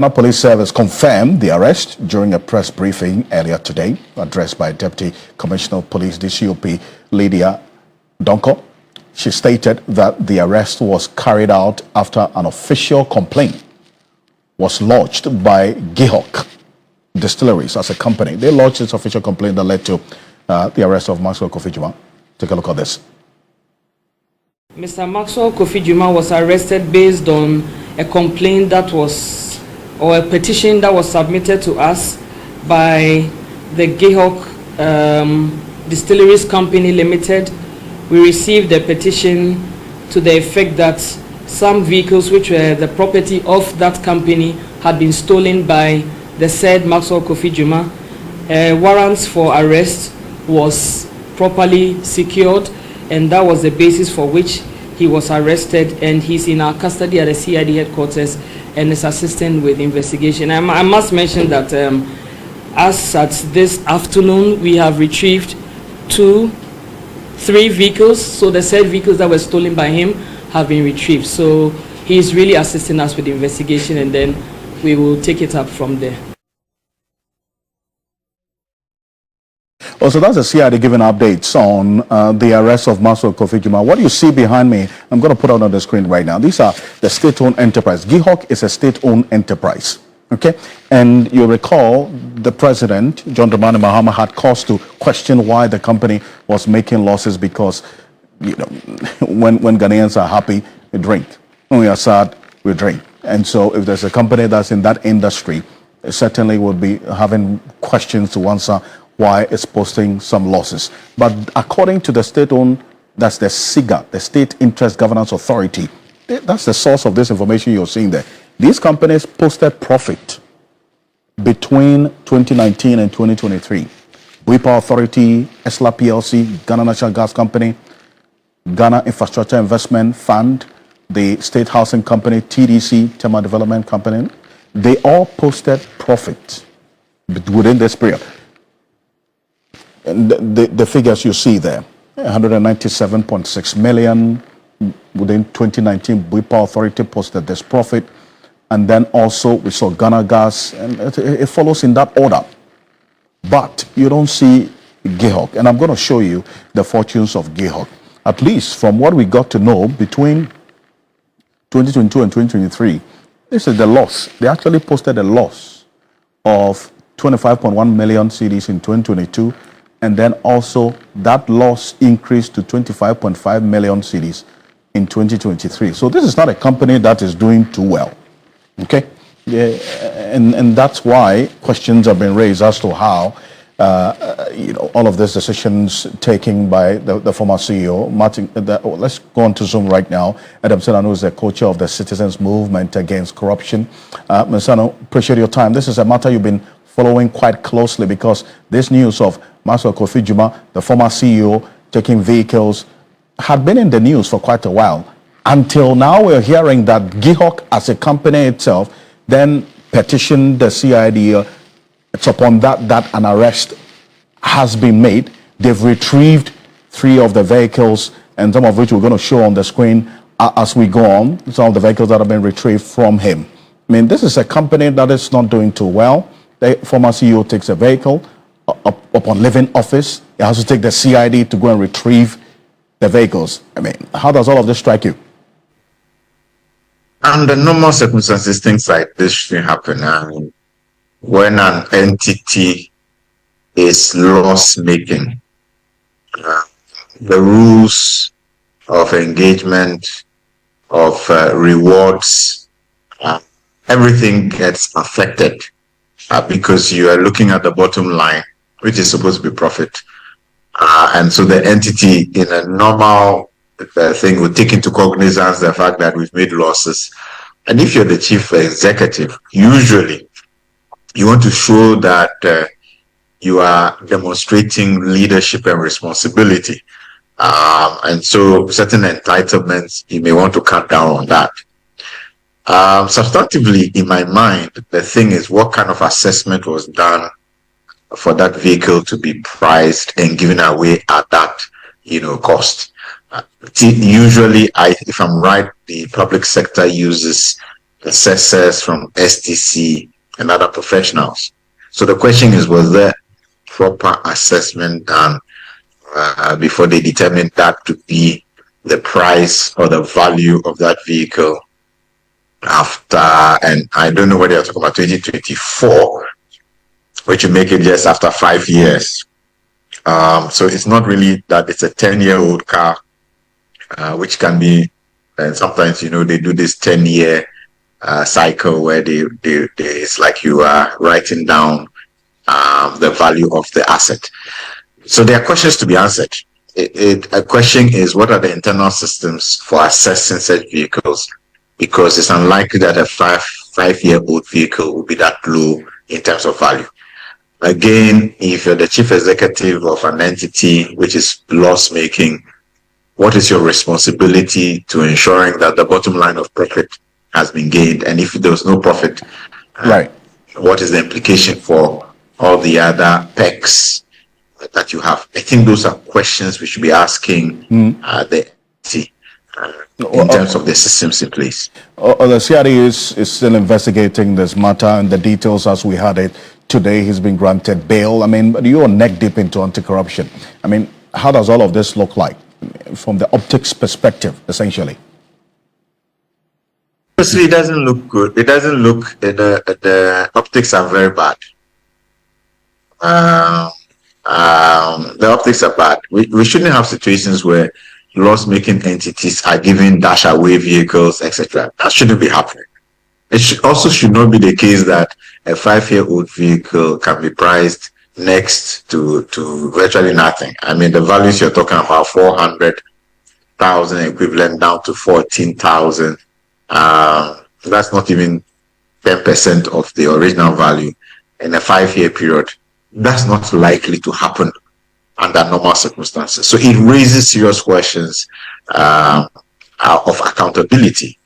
Police Service confirmed the arrest during a press briefing earlier today, addressed by Deputy Commissioner of Police DCOP Lydia Donko. She stated that the arrest was carried out after an official complaint was lodged by Gihok Distilleries as a company. They lodged this official complaint that led to the arrest of Maxwell Kofi Jumah. Take a look at this. Mr. Maxwell Kofi Jumah was arrested based on a complaint that was, or a petition that was submitted to us by the Gihok Distilleries Company Limited. We received a petition to the effect that some vehicles which were the property of that company had been stolen by the said Maxwell Kofi Jumah. Warrants for arrest was properly secured, and that was the basis for which he was arrested, and he's in our custody at the CID headquarters and is assisting with investigation. I must mention that as at this afternoon, we have retrieved 3 vehicles. So the said vehicles that were stolen by him have been retrieved. So he's really assisting us with the investigation, and then we will take it up from there. Also, that's the CID giving updates on the arrest of Maxwell Kofi Jumah. What do you see behind me? I'm going to put out on the screen right now. These are the state-owned enterprise. Gihok is a state-owned enterprise. Okay, and you recall the president, John Dramani Mahama, had cause to question why the company was making losses because, you know, when Ghanaians are happy, we drink. When we are sad, we drink. And so if there's a company that's in that industry, it certainly would be having questions to answer why it's posting some losses. But according to the state-owned, that's the SIGA, the State Interest Governance Authority, that's the source of this information you're seeing there. These companies posted profit between 2019 and 2023. Power Authority, ESLA PLC, Ghana National Gas Company, Ghana Infrastructure Investment Fund, the State Housing Company, TDC, Tema Development Company, they all posted profit within this period. And the figures you see there, 197.6 million within 2019. Power Authority posted this profit, and then also we saw Ghana Gas, and it follows in that order. But you don't see Gihok, and I'm going to show you the fortunes of Gihok. At least from what we got to know between 2022 and 2023, this is the loss. They actually posted a loss of 25.1 million cedis in 2022. And then also that loss increased to 25.5 million cedis in 2023. So this is not a company that is doing too well. Okay? Yeah, and that's why questions have been raised as to how all of these decisions taken by the former CEO, Martin. Let's go on to Zoom right now. Adam Senano is the co-chair of the Citizens Movement Against Corruption. Mr. Senano, appreciate your time. This is a matter you've been following quite closely because this news of Maxwell Kofi Jumah, the former CEO, taking vehicles, had been in the news for quite a while. Until now, we're hearing that Gihok, as a company itself, then petitioned the CID. It's upon that an arrest has been made. They've retrieved 3 of the vehicles, and some of which we're going to show on the screen as we go on. Some of the vehicles that have been retrieved from him. I mean, this is a company that is not doing too well. The former CEO takes a vehicle. Upon leaving office, he has to take the CID to go and retrieve the vehicles. I mean, how does all of this strike you? Under normal circumstances, things like this should happen. I mean, when an entity is loss-making, the rules of engagement, of rewards, everything gets affected because you are looking at the bottom line, which is supposed to be profit. And so the entity in a normal thing will take into cognizance the fact that we've made losses. And if you're the chief executive, usually you want to show that you are demonstrating leadership and responsibility. And so certain entitlements, you may want to cut down on that. Substantively, in my mind, the thing is what kind of assessment was done for that vehicle to be priced and given away at that, cost. Usually, if I'm right, the public sector uses assessors, from STC, and other professionals. So the question is, was there proper assessment done before they determined that to be the price or the value of that vehicle after, and I don't know whether you're talking about 2024, which will make it just after 5 years. So it's not really that it's a 10-year-old car, which can be, and sometimes, you know, they do this 10-year cycle where they it's like you are writing down the value of the asset. So there are questions to be answered. A question is, what are the internal systems for assessing such vehicles? Because it's unlikely that a five-year-old vehicle will be that low in terms of value. Again, if you're the chief executive of an entity which is loss-making, what is your responsibility to ensuring that the bottom line of profit has been gained? And if there was no profit, right, what is the implication for all the other pecs that you have? I think those are questions we should be asking the entity in terms of the systems in place. The CID is still investigating this matter, and the details as we had it today. He's been granted bail. I mean, you are neck deep into anti-corruption. I mean, how does all of this look like from the optics perspective, essentially? Honestly, it doesn't look good. It doesn't look, the optics are very bad. The optics are bad. We shouldn't have situations where loss-making entities are giving dash-away vehicles, etc. That shouldn't be happening. It should not be the case that a 5-year-old vehicle can be priced next to virtually nothing. I mean, the values you're talking about, 400,000 equivalent down to 14,000. That's not even 10% of the original value in a 5-year period. That's not likely to happen under normal circumstances. So it raises serious questions of accountability.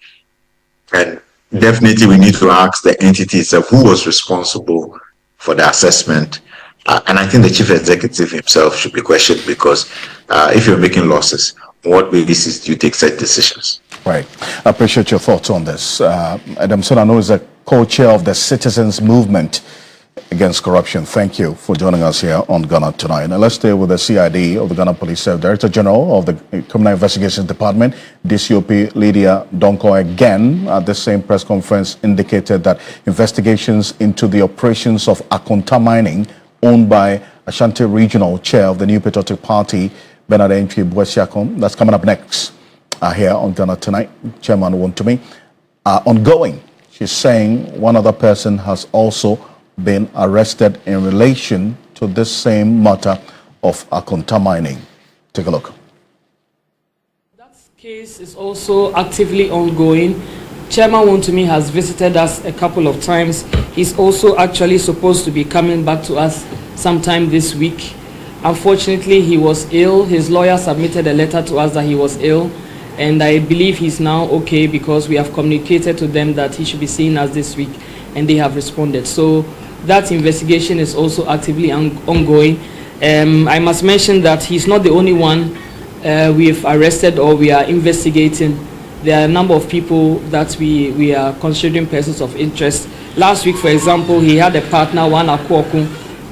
And definitely we need to ask the entities who was responsible for the assessment. And I think the chief executive himself should be questioned, because if you're making losses, on what basis do you take such decisions? Right. I appreciate your thoughts on this. Adam Sonano is the co-chair of the Citizens Movement Against Corruption. Thank you for joining us here on Ghana Tonight. Now let's stay with the CID of the Ghana Police Service. Director General of the Criminal Investigations Department, DCOP Lydia Donko, again at the same press conference indicated that investigations into the operations of Akunta mining, owned by Ashanti Regional Chair of the New Patriotic Party, Bernard Entry Buesiakon, that's coming up next here on Ghana Tonight. Chairman Wontumi, ongoing. She's saying one other person has also been arrested in relation to this same matter of Akunta mining. Take a look. That case is also actively ongoing. Chairman Wontumi has visited us a couple of times. He's also actually supposed to be coming back to us sometime this week. Unfortunately, he was ill. His lawyer submitted a letter to us that he was ill, and I believe he's now okay, because we have communicated to them that he should be seeing us this week, and they have responded. So that investigation is also actively ongoing. I must mention that he's not the only one we've arrested or we are investigating. There are a number of people that we are considering persons of interest. Last week, for example, he had a partner, one Akwoku,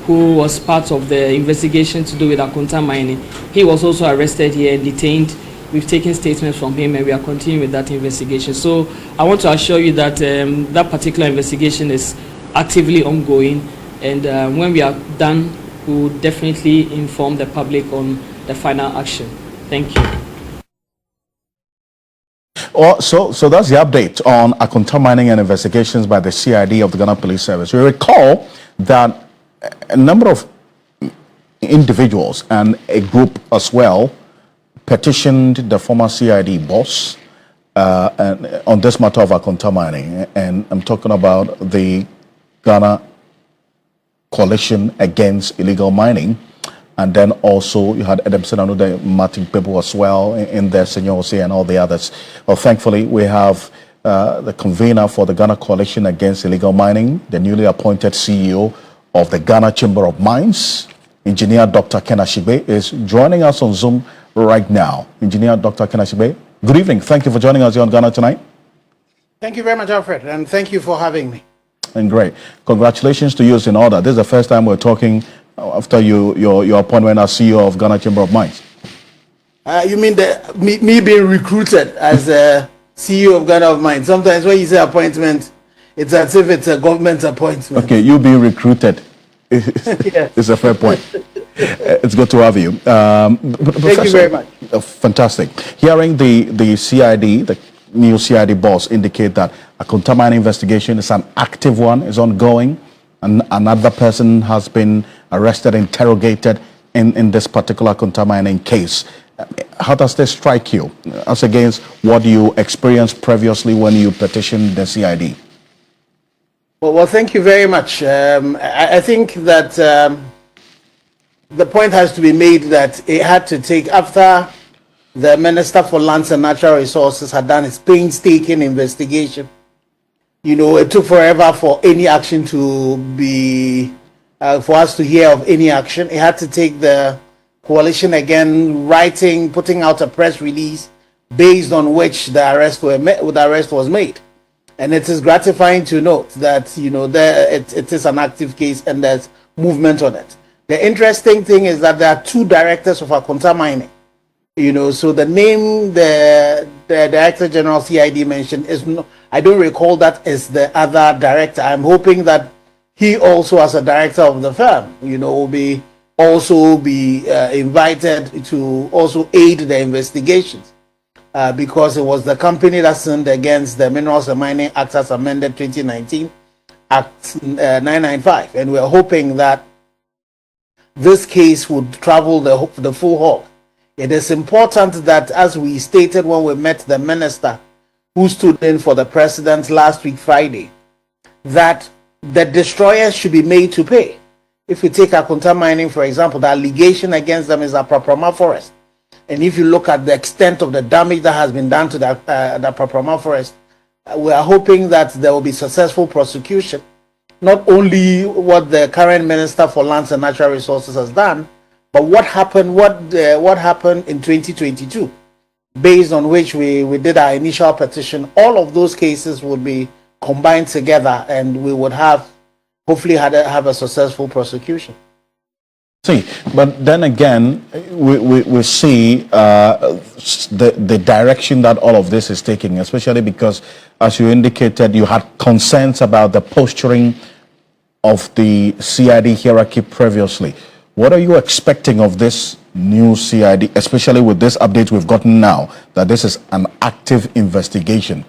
who was part of the investigation to do with Akunta mining. He was also arrested here and detained. We've taken statements from him, and we are continuing with that investigation. So I want to assure you that that particular investigation is actively ongoing, and when we are done, we will definitely inform the public on the final action. Thank you. So that's the update on Akunta mining and investigations by the CID of the Ghana Police Service. We recall that a number of individuals and a group as well petitioned the former CID boss and on this matter of Akunta mining, and I'm talking about the Ghana Coalition Against Illegal Mining, and then also you had Adam Sonano, Martin people as well in there, Senor C, and all the others. Well, thankfully we have the convener for the Ghana Coalition Against Illegal Mining, the newly appointed CEO of the Ghana Chamber of Mines, Engineer Dr. Ken Ashibe, is joining us on Zoom right now. Engineer Dr. Ken Ashibe, good evening. Thank you for joining us here on Ghana Tonight. Thank you very much, Alfred, and thank you for having me. And great. Congratulations to you in order. This is the first time we're talking after your appointment as CEO of Ghana Chamber of Mines. You mean me being recruited as a CEO of Ghana of Mines? Sometimes when you say appointment, it's as if it's a government appointment. Okay, you being recruited. Yes. It's a fair point. It's good to have you. Thank you very much. Fantastic. Hearing the CID, the new CID boss, indicate that Akunta mining investigation is an active one, is ongoing, and another person has been arrested, interrogated in this particular Akunta mining case. How does this strike you as against what you experienced previously when you petitioned the CID? Well, thank you very much. I think that the point has to be made that it had to take, after the Minister for Lands and Natural Resources had done his painstaking investigation, you know, it took forever for any action to be, for us to hear of any action. It had to take the coalition again putting out a press release based on which the arrest was made. And it is gratifying to note that, you know, it is an active case and there's movement on it. The interesting thing is that there are two directors of Akunta mining. You know, so the name the Director General CID mentioned is no, I don't recall that as the other director. I'm hoping that he also, as a director of the firm, you know, will also be invited to also aid the investigations. Because it was the company that sinned against the Minerals and Mining Act as amended 2019, Act 995. And we're hoping that this case would travel the full hog. It is important that, as we stated when we met the minister who stood in for the president last week, Friday, that the destroyers should be made to pay. If we take Akunta mining, for example, the allegation against them is a Paprama forest. And if you look at the extent of the damage that has been done to the Paprama forest, we are hoping that there will be successful prosecution. Not only what the current Minister for Lands and Natural Resources has done, but what happened in 2022, based on which we did our initial petition. All of those cases would be combined together, and we would hopefully have a successful prosecution. See, but then again, we see the direction that all of this is taking, especially because, as you indicated, you had concerns about the posturing of the CID hierarchy previously. What are you expecting of this new CID, especially with this update we've gotten now, that this is an active investigation?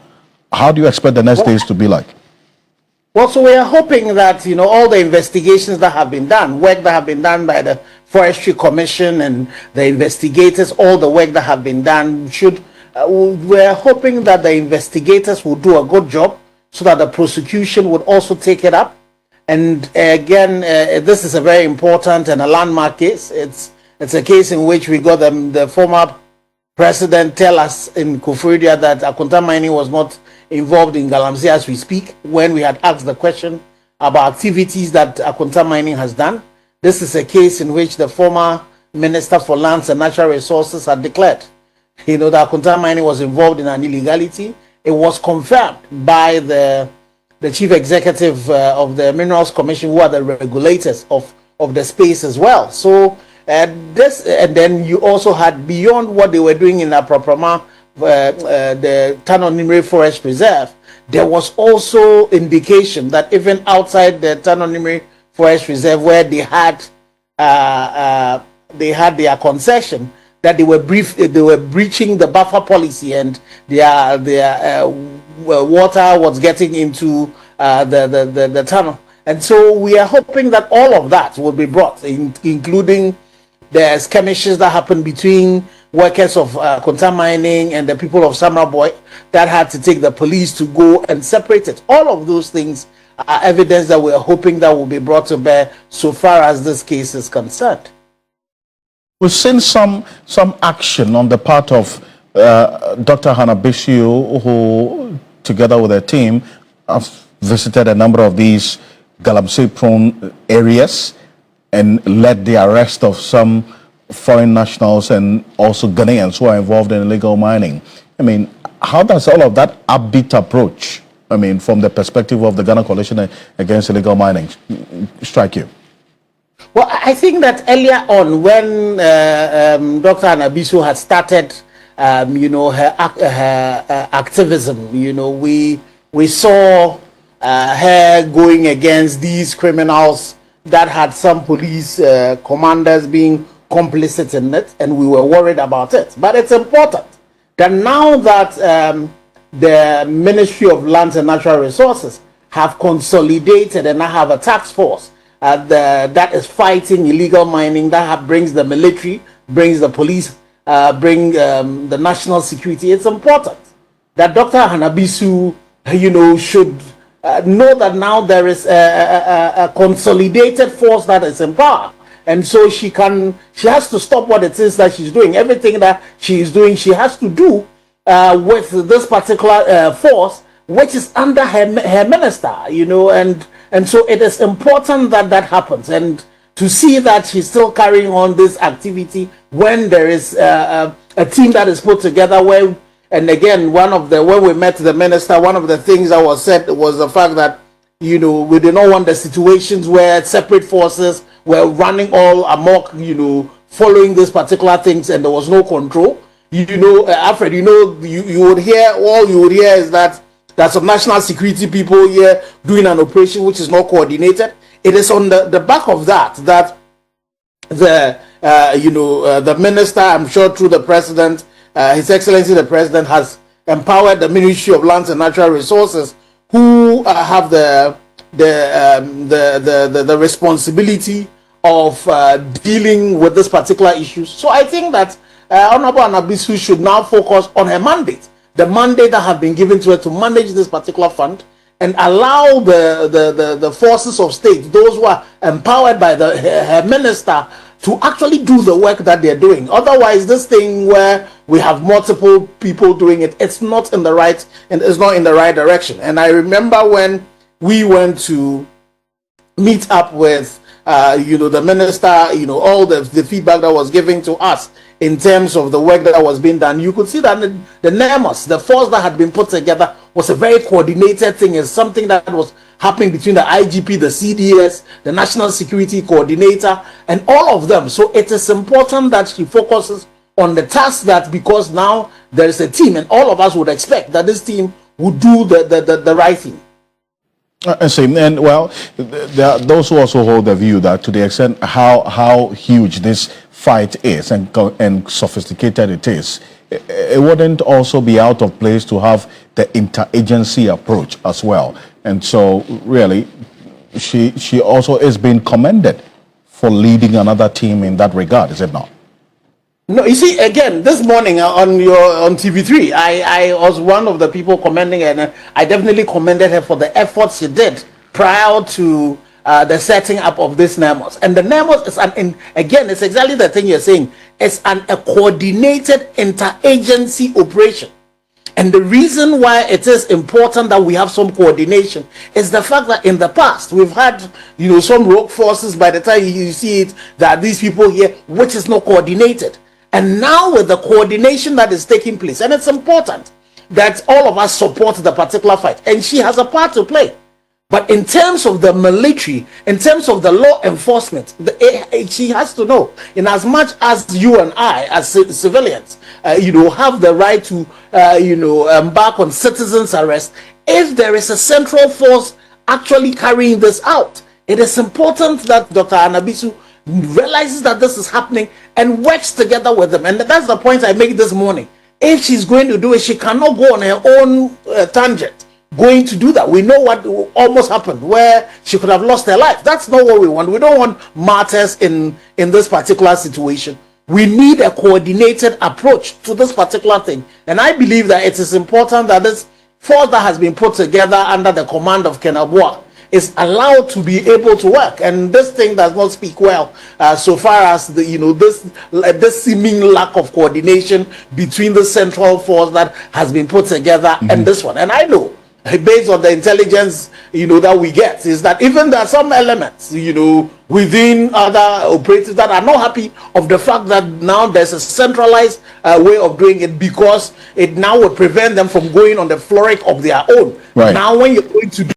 How do you expect the next days to be like? Well, so we are hoping that, you know, all the investigations that have been done, work that have been done by the Forestry Commission and the investigators, all the work that have been done we're hoping that the investigators will do a good job so that the prosecution would also take it up. And again, this is a very important and a landmark case. It's a case in which we got the former president tell us in Kofi that Akunta mining was not involved in Galamsey as we speak, when we had asked the question about activities that Akunta mining has done. This is a case in which the former Minister for Lands and Natural Resources had declared, you know, that Akunta mining was involved in an illegality. It was confirmed by the chief executive of the Minerals Commission, who are the regulators of the space as well. So and then you also had, beyond what they were doing in Aproprama, the Tanonimre Forest Reserve, there was also indication that even outside the Tanonimre Forest Reserve, where they had their concession, that they were breaching the buffer policy, and their water was getting into the tunnel. And so we are hoping that all of that will be brought, including the skirmishes that happened between workers of Akunta mining and the people of Samraboy that had to take the police to go and separate it. All of those things are evidence that we are hoping that will be brought to bear so far as this case is concerned. We've seen some action on the part of Dr. Hannah Bishio, who, together with her team, have visited a number of these Galamsey-prone areas and led the arrest of some foreign nationals and also Ghanaians who are involved in illegal mining. I mean, how does all of that upbeat approach I mean, from the perspective of the Ghana Coalition Against Illegal Mining, strike you? Well, I think that earlier on, when Dr. Anabisu had started, her activism, we saw her going against these criminals that had some police commanders being complicit in it, and we were worried about it. But it's important that now that the Ministry of Lands and Natural Resources have consolidated and now have a task force that is fighting illegal mining, that brings the military, brings the police, bring the national security. It's important that Dr. Hanabisu, should know that now there is a consolidated force that is in power. And so she has to stop what it is that she's doing. Everything that she is doing, she has to do with this particular force, which is under her minister, and so it is important that that happens. And to see that she's still carrying on this activity when there is a team that is put together where, and again, when we met the minister, one of the things that was said was the fact that, we did not want the situations where separate forces were running all amok, following these particular things, and there was no control. Alfred, you would hear, all you would hear is that there's some national security people here doing an operation which is not coordinated. It is on the back of that the minister, I'm sure through the president, His Excellency the President, has empowered the Ministry of Lands and Natural Resources, who have the responsibility of dealing with this particular issue. So I think that Honorable Anabisu should now focus on her mandate, the mandate that have been given to her to manage this particular fund, and allow the forces of state, those who are empowered by her minister, to actually do the work that they're doing. Otherwise, this thing where we have multiple people doing it, it's not in the right direction. And I remember when we went to meet up with the minister, all the feedback that was given to us in terms of the work that was being done, you could see that the NEMOS, the force that had been put together, was a very coordinated thing. It's something that was happening between the IGP, the CDS, the National Security Coordinator, and all of them. So it is important that she focuses on the task, that because now there is a team, and all of us would expect that this team would do the right thing. And well, there are those who also hold the view that to the extent how huge this fight is and sophisticated it is, it wouldn't also be out of place to have the interagency approach as well. And so really, she also is being commended for leading another team in that regard, is it not? No, you see, again, this morning on TV3, I was one of the people commending her, and I definitely commended her for the efforts she did prior to the setting up of this NEMOS. And the NEMOS is again, it's exactly the thing you're saying. It's a coordinated interagency operation. And the reason why it is important that we have some coordination is the fact that in the past we've had, some rogue forces. By the time you see it, that these people here, which is not coordinated. And now with the coordination that is taking place, and it's important that all of us support the particular fight, and she has a part to play. But in terms of the military, in terms of the law enforcement, she has to know, in as much as you and I, as civilians, have the right to, embark on citizens' arrest, if there is a central force actually carrying this out, it is important that Dr. Anabisu realizes that this is happening and works together with them. And that's the point I make this morning. If she's going to do it, she cannot go on her own tangent going to do that. We know what almost happened, where she could have lost her life. That's not what we want. We don't want martyrs in this particular situation. We need a coordinated approach to this particular thing. And I believe that it is important that this force that has been put together under the command of Kenabua is allowed to be able to work. And this thing does not speak well so far as this seeming lack of coordination between the central force that has been put together and this one. And I know based on the intelligence, that we get, is that even there are some elements, within other operators that are not happy of the fact that now there's a centralized way of doing it, because it now would prevent them from going on the floric of their own. Right. Now, when you're going to do